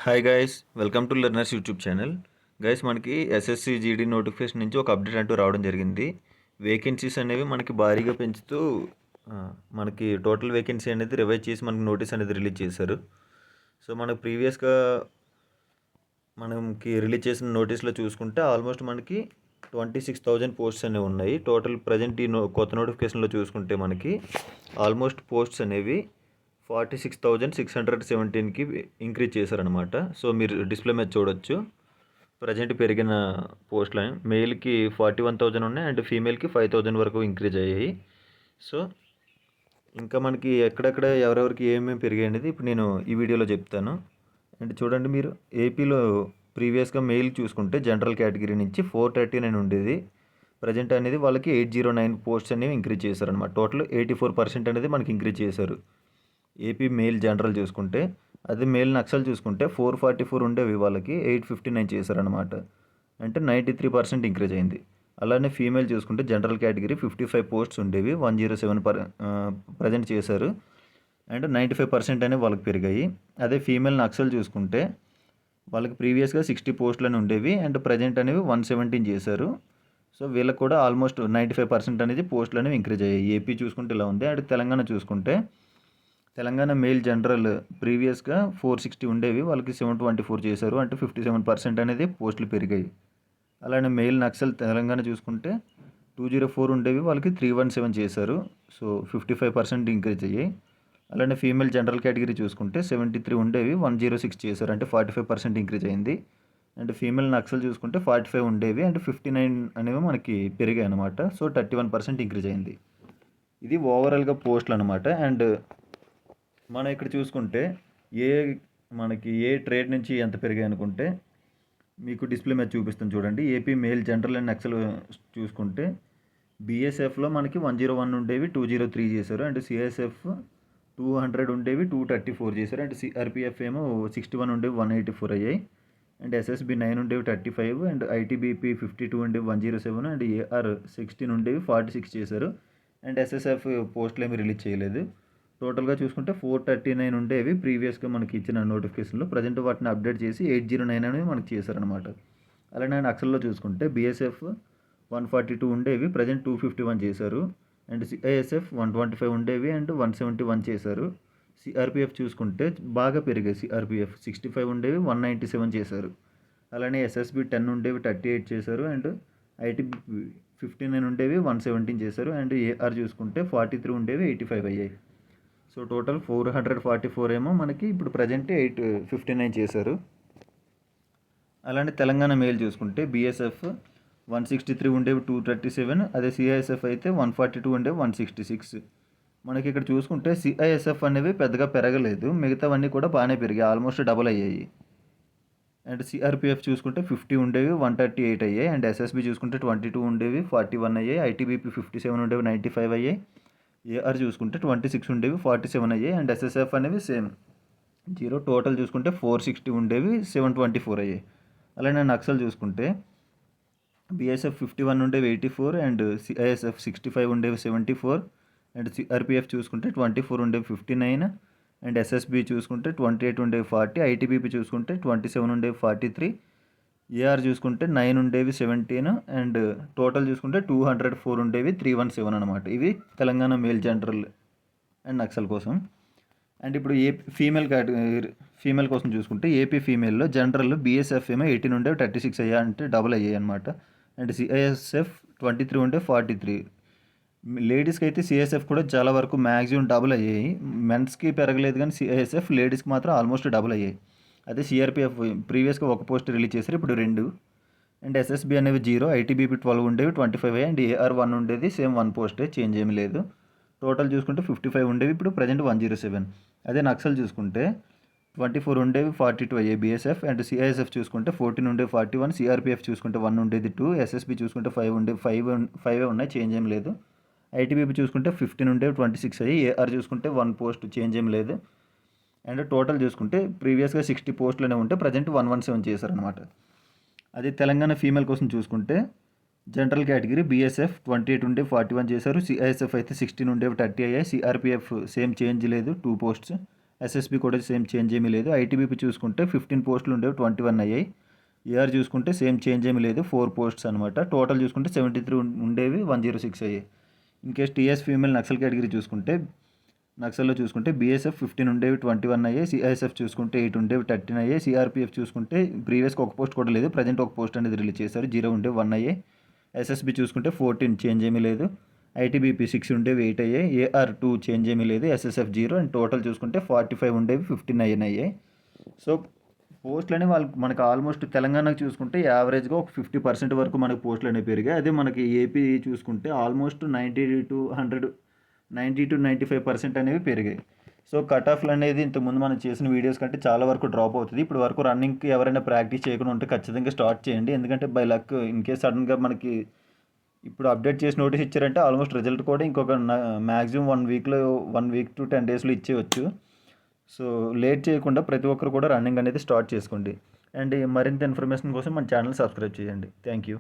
Hi guys, welcome to learners YouTube channel. Guys, మనకి SSC GD notification నుంచి ఒక update అంటూ రావడం జరిగింది. వేకెన్సీస్ అనేవి మనకి భారీగా పెంచుతూ ఆ, మనకి టోటల్ వేకెన్సీ అనేది రివైజ్ చేసి మనకి నోటీస్ అనేది రిలీజ్ చేశారు. సో మనకు ప్రీవియస్గా మనకి రిలీజ్ చేసిన నోటీస్లో చూసుకుంటే ఆల్మోస్ట్ మనకి 26,000 పోస్ట్స్ అనేవి ఉన్నాయి. టోటల్ ప్రజెంట్ కొత్త నోటిఫికేషన్లో చూసుకుంటే మనకి ఆల్మోస్ట్ పోస్ట్స్ అనేవి 46,617కి ఇంక్రీజ్ చేశారనమాట. సో మీరు డిస్ప్లే మీద చూడొచ్చు ప్రజెంట్ పెరిగిన పోస్టులు. మెయిల్కి 41,000 ఉన్నాయి అండ్ ఫీమేల్కి 5,000 వరకు ఇంక్రీజ్ అయ్యాయి. సో ఇంకా మనకి ఎక్కడెక్కడ ఎవరెవరికి ఏమేమి పెరిగాయి అనేది ఇప్పుడు నేను ఈ వీడియోలో చెప్తాను. అండ్ చూడండి, మీరు ఏపీలో ప్రీవియస్గా మెయిల్ చూసుకుంటే జనరల్ కేటగిరీ నుంచి 439 ఉండేది. ప్రజెంట్ అనేది వాళ్ళకి 809 పోస్ట్స్ అనేవి ఇంక్రీజ్ చేశారనమాట. టోటల్ 84% అనేది మనకి ఇంక్రీజ్ చేశారు. ఏపీ మెయిల్ జనరల్ చూసుకుంటే, అదే మెయిల్ నక్సల్ చూసుకుంటే 444 ఉండేవి వాళ్ళకి 859 చేశారనమాట. అంటే 93% ఇంక్రీజ్ అయింది. అలానే ఫీమేల్ చూసుకుంటే జనరల్ కేటగిరీ 55 పోస్ట్స్ ఉండేవి 107 ప్రజెంట్ చేశారు. అండ్ 95% అనేవి వాళ్ళకి పెరిగాయి. అదే ఫీమేల్ నక్సల్ చూసుకుంటే వాళ్ళకి ప్రీవియస్గా 60 పోస్టులని ఉండేవి అండ్ ప్రజెంట్ అనేవి 117 చేశారు. సో వీళ్ళకి కూడా ఆల్మోస్ట్ 95% అనేది పోస్టులు అనేవి ఇంక్రీజ్ అయ్యాయి. ఏపీ చూసుకుంటే ఇలా ఉంది. అండ్ తెలంగాణ చూసుకుంటే తెలంగాణ మెయిల్ జనరల్ ప్రీవియస్గా 460 ఉండేవి వాళ్ళకి 724 చేశారు. అంటే 57% అనేది పోస్టులు పెరిగాయి. అలానే మెయిల్ నక్సల్ తెలంగాణ చూసుకుంటే 204 ఉండేవి వాళ్ళకి 317 చేశారు. సో 55% ఇంక్రీజ్ అయ్యాయి. అలానే ఫీమేల్ జనరల్ కేటగిరీ చూసుకుంటే 73 ఉండేవి 106 చేశారు. అంటే 45% ఇంక్రీజ్ అయింది. అండ్ ఫీమేల్ నక్సల్ చూసుకుంటే 45 ఉండేవి అండ్ 59 అనేవి మనకి పెరిగాయి అనమాట. సో 31% ఇంక్రీజ్ అయింది. ఇది ఓవరాల్గా పోస్టులు అనమాట. అండ్ మనం ఇక్కడ చూసుకుంటే ఏ మనకి ఏ ట్రేడ్ నుంచి ఎంత పెరిగాయి అనుకుంటే మీకు డిస్ప్లే మీద చూపిస్తాను చూడండి. AP mail general and Naxal చూసుకుంటే బీఎస్ఎఫ్లో మనకి 101 ఉండేవి 203 చేశారు. అండ్ సిఎస్ఎఫ్ 200 ఉండేవి 234 చేశారు. అండ్ సిఆర్పిఎఫ్ ఏమో 61 ఉండేవి 184 అయ్యాయి. అండ్ ఎస్ఎస్బి 9 ఉండేవి 35 అండ్ ఐటీబీపీ 52 ఉండేవి 107 అండ్ ఏఆర్ 16 ఉండేవి 46 చేశారు. అండ్ ఎస్ఎస్ఎఫ్ పోస్టులు ఏమి రిలీజ్ చేయలేదు. టోటల్గా చూసుకుంటే 439 ఉండేవి ప్రీవియస్గా మనకి ఇచ్చిన నోటిఫికేషన్లో. ప్రజెంట్ వాటిని అప్డేట్ చేసి 809 అనేవి మనకి చేశారనమాట. అలానే నక్సల్లో చూసుకుంటే బీఎస్ఎఫ్ 142 ఉండేవి ప్రజెంట్ 251 చేశారు. అండ్ సిఐఎస్ఎఫ్ 125 ఉండేవి అండ్ 171 చేశారు. సిఆర్పిఎఫ్ చూసుకుంటే బాగా పెరిగాయి. సిఆర్పిఎఫ్ 65 ఉండేవి 197 చేశారు. అలానే ఎస్ఎస్బి 10 ఉండేవి 38 చేశారు. అండ్ ఐటీ 59 ఉండేవి 117 చేశారు. అండ్ ఏఆర్ చూసుకుంటే 43 ఉండేవి 85 అయ్యాయి. సో టోటల్ 444 ఏమో మనకి ఇప్పుడు ప్రజెంట్ 859 చేశారు. అలానే తెలంగాణ మెయిల్ చూసుకుంటే బీఎస్ఎఫ్ 163 ఉండేవి 237. అదే సిఐఎస్ఎఫ్ అయితే 142 ఉండేవి 166. మనకి ఇక్కడ చూసుకుంటే సిఐఎస్ఎఫ్ అనేవి పెద్దగా పెరగలేదు, మిగతావన్నీ కూడా బాగానే పెరిగాయి, ఆల్మోస్ట్ డబుల్ అయ్యాయి. అండ్ సిఆర్పిఎఫ్ చూసుకుంటే 50 ఉండేవి 138 అయ్యాయి. అండ్ ఎస్ఎస్బి చూసుకుంటే 22 ఉండేవి 41 అయ్యాయి. ఐటీబీపీ 57 ఉండేవి 95 అయ్యాయి. ఏఆర్ చూసుకుంటే 26 ఉండేవి 47 అయ్యాయి. అండ్ ఎస్ఎస్ఎఫ్ అనేవి సేమ్ 0. టోటల్ చూసుకుంటే 460 ఉండేవి 724 అయ్యాయి. అలానే నక్సల్ చూసుకుంటే బీఎస్ఎఫ్ 51 ఉండేవి 84 అండ్ సిఐఎస్ఎఫ్ 65 ఉండేవి 74. అండ్ సిఆర్పిఎఫ్ చూసుకుంటే 24 ఉండేవి 59. అండ్ ఎస్ఎస్బి చూసుకుంటే 28 ఉండేవి 40. ఐటీబీపీ చూసుకుంటే 27 ఉండేవి 43. ఏఆర్ చూసుకుంటే 9 ఉండేవి 17. అండ్ టోటల్ చూసుకుంటే 204 ఉండేవి 317 అనమాట. ఇవి Telangana mail general and Naxal కోసం. అండ్ ఇప్పుడు ఫీమేల్ కోసం చూసుకుంటే ఏపీ ఫీమేల్లో జనరల్ బీఎస్ఎఫ్ ఏమో 18 ఉండేవి 36 అయ్యా, అంటే డబుల్ అయ్యాయి అనమాట. అండ్ సిఐఎస్ఎఫ్ 23 ఉండే 43. లేడీస్కి అయితే సిఎస్ఎఫ్ కూడా చాలా వరకు మ్యాక్సిమం డబుల్ అయ్యాయి. మెన్స్కి పెరగలేదు కానీ సిఐఎస్ఎఫ్, లేడీస్కి మాత్రం ఆల్మోస్ట్ డబుల్ అయ్యాయి. అదే సిఆర్పిఎఫ్ ప్రీవియస్గా ఒక పోస్ట్ రిలీజ్ చేశారు, ఇప్పుడు 2. అండ్ ఎస్ఎస్బి అనేవి 0. ఐటీబీపీ 12 ఉండేవి 25 అయ్యాయి. అండ్ ఏఆర్ 1 ఉండేది సేమ్ 1 పోస్టే, చేంజ్ ఏమీ లేదు. టోటల్ చూసుకుంటే 55 ఉండేవి ఇప్పుడు ప్రజెంట్ 107. అదే నక్సల్ చూసుకుంటే 24 ఉండేవి 42 అయ్యాయి బీఎస్ఎఫ్. అండ్ సిఐఎస్ఎఫ్ చూసుకుంటే 14 ఉండేవి 41. సిఆర్పిఎఫ్ చూసుకుంటే 1 ఉండేది 2. ఎస్ఎస్బి చూసుకుంటే 5 ఉండేవి 5 ఉన్నాయి, చేంజ్ ఏం లేదు. ఐటీబీపీ చూసుకుంటే 15 ఉండేవి 26 అయ్యాయి. ఏఆర్ చూసుకుంటే 1 పోస్ట్, చేంజ్ ఏం లేదు. అండ్ టోటల్ చూసుకుంటే ప్రీవియస్గా 60 పోస్టులనే ఉంటే ప్రజెంట్ 117 చేశారనమాట. అది తెలంగాణ ఫీమేల్ కోసం చూసుకుంటే జనరల్ కేటగిరీ బీఎస్ఎఫ్ 28 ఉండే 41 చేశారు. సిఐఎస్ఎఫ్ అయితే 16 ఉండేవి 30 అయ్యాయి. సిఆర్పిఎఫ్ సేమ్ చేంజ్ లేదు, 2 పోస్ట్స్. ఎస్ఎస్బి కూడా సేమ్ చేంజ్ ఏమీ లేదు. ఐటీబీపీ చూసుకుంటే 15 పోస్టులు ఉండేవి 21 అయ్యాయి. ఏఆర్ చూసుకుంటే సేమ్ చేంజ్ ఏమీ లేదు, 4 పోస్ట్స్ అనమాట. టోటల్ చూసుకుంటే 73 ఉండేవి 106 అయ్యాయి. In case TS female Naxal category చూసుకుంటే నక్సల్లో చూసుకుంటే బీఎస్ఎఫ్ 15 ఉండేవి 21 అయ్యాయి. సిఐఎస్ఎఫ్ చూసుకుంటే 8 ఉండేవి 13 అయ్యాయి. సిఆర్పిఎఫ్ చూసుకుంటే ప్రీవియస్గా ఒక పోస్ట్ కూడా లేదు, ప్రజెంట్ ఒక పోస్ట్ అనేది రిలీజ్ చేశారు, 0 ఉండేవి 1 అయ్యాయి. ఎస్ఎస్బి చూసుకుంటే 14 చేంజ్ ఏమీ లేదు. ఐటీబీపీ 6 ఉండేవి 8 అయ్యాయి. ఏఆర్ 2 చేంజ్ ఏమీ లేదు. ఎస్ఎస్ఎఫ్ 0 అండ్ టోటల్ చూసుకుంటే 45 ఉండేవి 15 అయ్యాయి. సో పోస్టులు అనేవి మనకు ఆల్మోస్ట్ తెలంగాణకు చూసుకుంటే యావరేజ్గా ఒక 50% వరకు మనకు పోస్టులు అనేవి పెరిగాయి. అదే మనకి ఏపీ చూసుకుంటే ఆల్మోస్ట్ 90 to 95% అనేవి పెరిగాయి. సో కట్ ఆఫ్లు అనేది ఇంతకుముందు మనం చేసిన వీడియోస్ కంటే చాలా వరకు డ్రాప్ అవుతుంది. ఇప్పుడు వరకు రన్నింగ్కి ఎవరైనా ప్రాక్టీస్ చేయకుండా ఉంటే ఖచ్చితంగా స్టార్ట్ చేయండి. ఎందుకంటే బై లక్ ఇన్ కేస్ సడన్గా మనకి ఇప్పుడు అప్డేట్ చేసి నోటీస్ ఇచ్చారంటే ఆల్మోస్ట్ రిజల్ట్ కూడా ఇంకొక మ్యాక్సిమం 1 వీక్ to 10 డేస్లో ఇచ్చేయచ్చు. సో లేట్ చేయకుండా ప్రతి ఒక్కరు కూడా రన్నింగ్ అనేది స్టార్ట్ చేసుకోండి. అండ్ మరింత ఇన్ఫర్మేషన్ కోసం మన ఛానల్ సబ్స్క్రైబ్ చేయండి. Thank you.